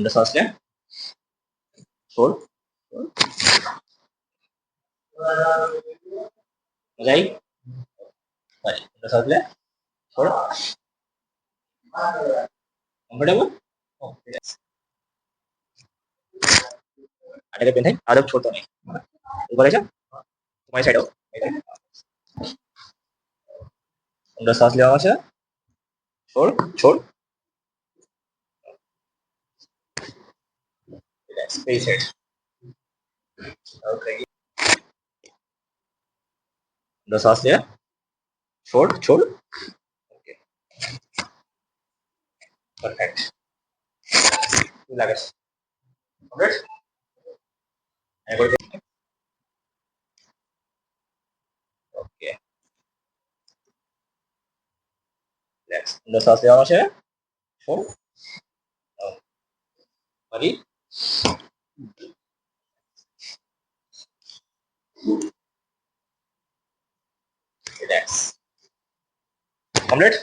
अंदर सांस लें, छोड़, मजा आई? अंदर सांस लें, छोड़, कंफर्टेबल? आने का पेन है, आदब छोड़ता नहीं, ऊपर ऐसा, तुम्हारी साइड हो, अंदर सांस ले, आवाज है, छोड़, छोड़, रिलैक्स, फेस इट, ओके, अंदर सांस ले, छोड़, छोड़, okay, perfect, relax, alright, okay, relax, अंदर सांस ले, आवाज है, छोड़, बड़ी, रिलैक्स, ऑमलेट